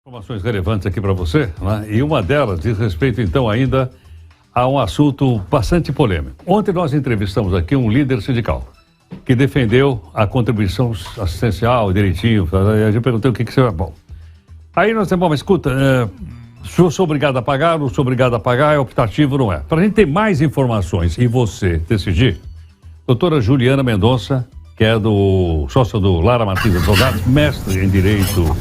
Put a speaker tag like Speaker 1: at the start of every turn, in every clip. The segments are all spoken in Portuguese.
Speaker 1: Informações relevantes aqui para você, né? E uma delas diz respeito, então, ainda a um assunto bastante polêmico. Ontem nós entrevistamos aqui um líder sindical que defendeu a contribuição assistencial direitinho. A gente perguntou o que você... Bom, aí nós dissemos, mas escuta, se eu sou obrigado a pagar, não sou obrigado a pagar, é optativo, não é? Para a gente ter mais informações e você decidir, doutora Juliana Mendonça, que é sócia do Lara Martins Advogados, mestre em Direito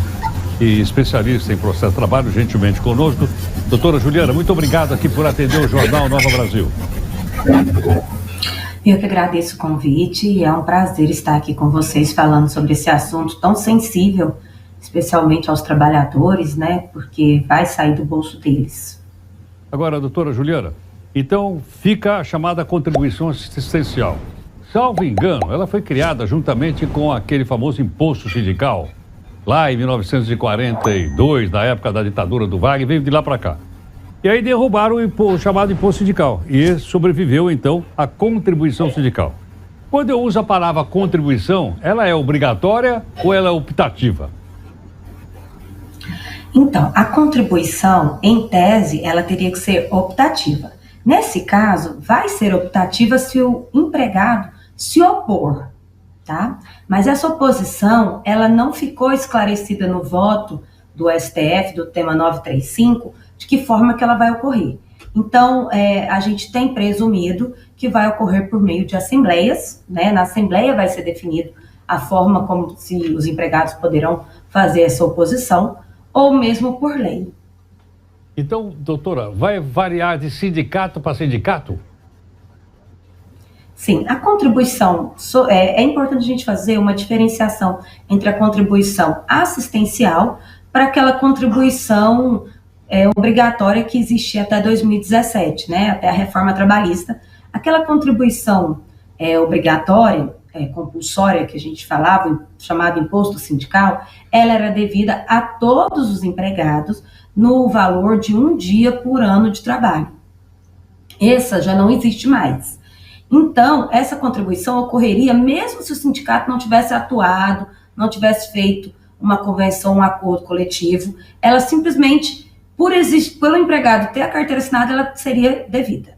Speaker 1: e especialista em processo de trabalho, gentilmente conosco. Doutora Juliana, muito obrigado aqui por atender o Jornal Nova Brasil.
Speaker 2: Eu que agradeço o convite e é um prazer estar aqui com vocês falando sobre esse assunto tão sensível, especialmente aos trabalhadores, né, porque vai sair do bolso deles.
Speaker 1: Agora, doutora Juliana, então fica a chamada contribuição assistencial. Salvo engano, ela foi criada juntamente com aquele famoso imposto sindical, lá em 1942, na época da ditadura do Wagner, veio de lá para cá. E aí derrubaram o chamado imposto sindical. E sobreviveu, então, a contribuição sindical. Quando eu uso a palavra contribuição, ela é obrigatória ou ela é optativa?
Speaker 2: Então, a contribuição, em tese, ela teria que ser optativa. Nesse caso, vai ser optativa se o empregado se opor. Tá? Mas essa oposição, ela não ficou esclarecida no voto do STF, do tema 935, de que forma que ela vai ocorrer. Então, a gente tem presumido que vai ocorrer por meio de assembleias, né? Na assembleia vai ser definido a forma como se os empregados poderão fazer essa oposição, ou mesmo por lei.
Speaker 1: Então, doutora, vai variar de sindicato para sindicato?
Speaker 2: Sim, a contribuição, é importante a gente fazer uma diferenciação entre a contribuição assistencial para aquela contribuição obrigatória que existia até 2017, né, até a reforma trabalhista. Aquela contribuição obrigatória, compulsória, que a gente falava, chamado imposto sindical, ela era devida a todos os empregados no valor de 1 dia por ano de trabalho. Essa já não existe mais. Então, essa contribuição ocorreria mesmo se o sindicato não tivesse atuado, não tivesse feito uma convenção, um acordo coletivo, ela simplesmente, pelo empregado ter a carteira assinada, ela seria devida.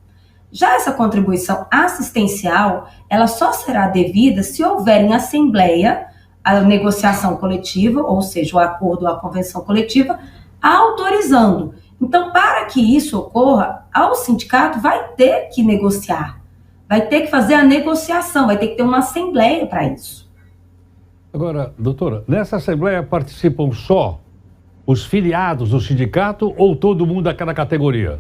Speaker 2: Já essa contribuição assistencial, ela só será devida se houver em assembleia a negociação coletiva, ou seja, o acordo ou a convenção coletiva, autorizando. Então, para que isso ocorra, o sindicato vai ter que negociar. Vai ter que fazer a negociação, vai ter que ter uma assembleia para isso.
Speaker 1: Agora, doutora, nessa assembleia participam só os filiados do sindicato ou todo mundo daquela categoria?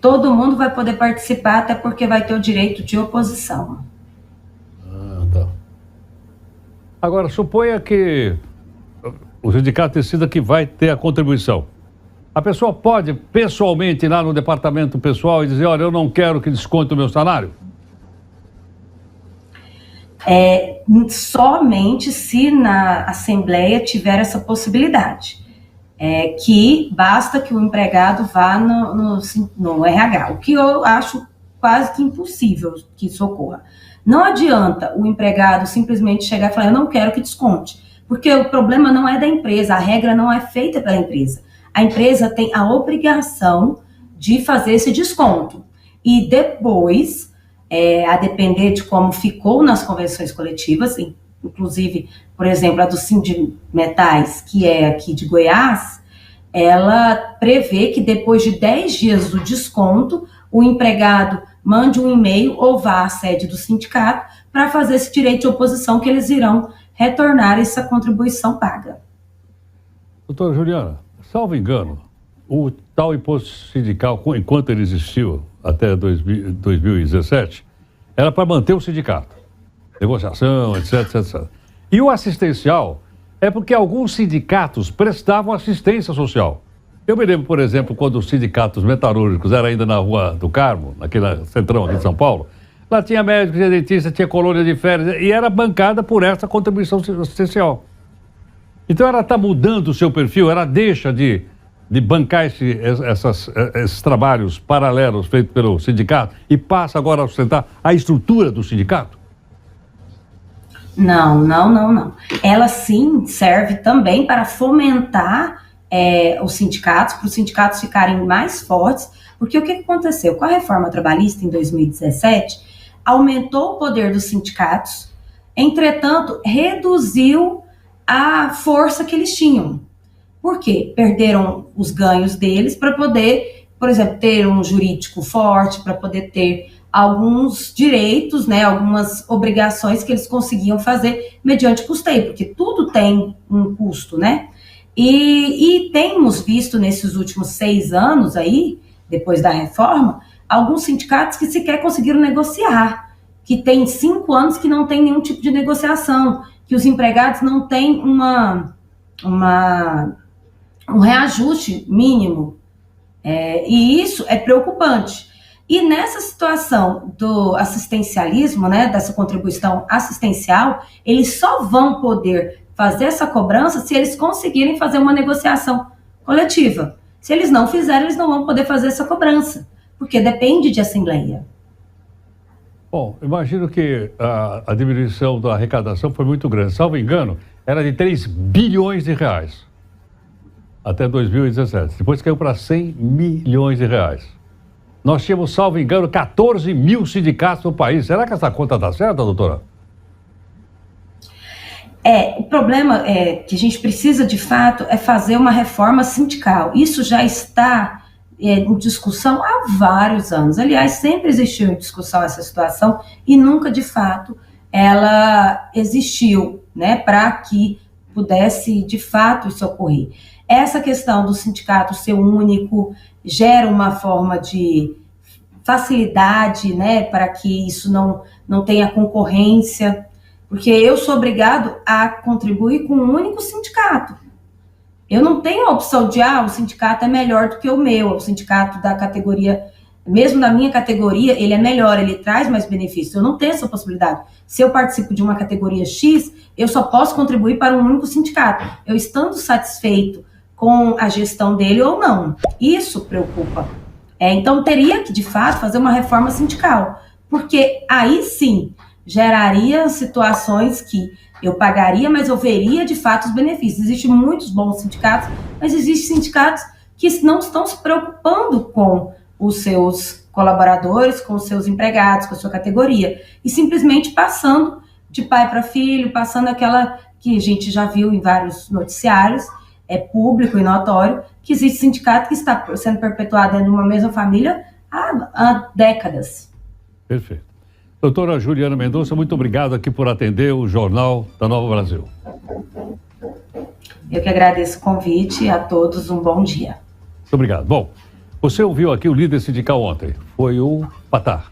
Speaker 2: Todo mundo vai poder participar, até porque vai ter o direito de oposição.
Speaker 1: Tá. Agora, suponha que o sindicato decida que vai ter a contribuição. A pessoa pode pessoalmente ir lá no departamento pessoal e dizer, olha, eu não quero que desconte o meu salário?
Speaker 2: Somente se na assembleia tiver essa possibilidade. Que basta que o empregado vá no RH, o que eu acho quase que impossível que isso ocorra. Não adianta o empregado simplesmente chegar e falar, eu não quero que desconte, porque o problema não é da empresa, a regra não é feita pela empresa. A empresa tem a obrigação de fazer esse desconto. E depois, a depender de como ficou nas convenções coletivas, inclusive, por exemplo, a do Sindimetais, que é aqui de Goiás, ela prevê que depois de 10 dias do desconto, o empregado mande um e-mail ou vá à sede do sindicato para fazer esse direito de oposição, que eles irão retornar essa contribuição paga.
Speaker 1: Doutora Juliana, salvo engano, o tal imposto sindical, enquanto ele existiu até 2017, era para manter o sindicato. Negociação, etc, etc. E o assistencial é porque alguns sindicatos prestavam assistência social. Eu me lembro, por exemplo, quando os sindicatos metalúrgicos eram ainda na Rua do Carmo, naquele centrão aqui de São Paulo, lá tinha médico, tinha dentista, tinha colônia de férias, e era bancada por essa contribuição assistencial. Então ela está mudando o seu perfil, ela deixa de bancar esses trabalhos paralelos feitos pelo sindicato e passa agora a sustentar a estrutura do sindicato?
Speaker 2: Não. Ela sim serve também para fomentar os sindicatos, para os sindicatos ficarem mais fortes, porque o que aconteceu? Com a reforma trabalhista em 2017, aumentou o poder dos sindicatos, entretanto, reduziu a força que eles tinham. Por quê? Perderam os ganhos deles para poder, por exemplo, ter um jurídico forte, para poder ter alguns direitos, né, algumas obrigações que eles conseguiam fazer mediante custeio, porque tudo tem um custo, né? E temos visto nesses últimos 6 anos aí, depois da reforma, alguns sindicatos que sequer conseguiram negociar, que tem 5 anos que não tem nenhum tipo de negociação, que os empregados não têm um reajuste mínimo. E isso é preocupante. E nessa situação do assistencialismo, né, dessa contribuição assistencial, eles só vão poder fazer essa cobrança se eles conseguirem fazer uma negociação coletiva. Se eles não fizerem, eles não vão poder fazer essa cobrança, porque depende de assembleia.
Speaker 1: Bom, imagino que a diminuição da arrecadação foi muito grande. Salvo engano, era de 3 bilhões de reais até 2017. Depois caiu para 100 milhões de reais. Nós tínhamos, salvo engano, 14 mil sindicatos no país. Será que essa conta está certa, doutora?
Speaker 2: O problema é que a gente precisa, de fato, fazer uma reforma sindical. Isso já está em discussão há vários anos. Aliás, sempre existiu em discussão essa situação e nunca, de fato, ela existiu, né, para que pudesse, de fato, isso ocorrer. Essa questão do sindicato ser único gera uma forma de facilidade, né, para que isso não tenha concorrência, porque eu sou obrigado a contribuir com um único sindicato. Eu não tenho a opção de, o sindicato é melhor do que o meu, o sindicato da categoria, mesmo na minha categoria, ele é melhor, ele traz mais benefícios. Eu não tenho essa possibilidade. Se eu participo de uma categoria X, eu só posso contribuir para um único sindicato, eu estando satisfeito com a gestão dele ou não. Isso preocupa. Então, teria que, de fato, fazer uma reforma sindical, porque aí sim geraria situações que eu pagaria, mas eu veria, de fato, os benefícios. Existem muitos bons sindicatos, mas existem sindicatos que não estão se preocupando com os seus colaboradores, com os seus empregados, com a sua categoria, e simplesmente passando de pai para filho, passando aquela que a gente já viu em vários noticiários, é público e notório, que existe sindicato que está sendo perpetuado dentro de uma mesma família há décadas.
Speaker 1: Perfeito. Doutora Juliana Mendonça, muito obrigado aqui por atender o Jornal da Nova Brasil.
Speaker 2: Eu que agradeço o convite, a todos um bom dia.
Speaker 1: Muito obrigado. Bom, você ouviu aqui o líder sindical ontem, foi o Patar,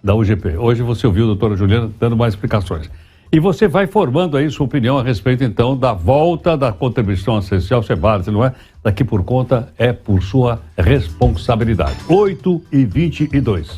Speaker 1: da UGP. Hoje você ouviu a doutora Juliana dando mais explicações. E você vai formando aí sua opinião a respeito, então, da volta da contribuição assistencial, se é válido, se não é? Daqui por conta, é por sua responsabilidade. 8h22.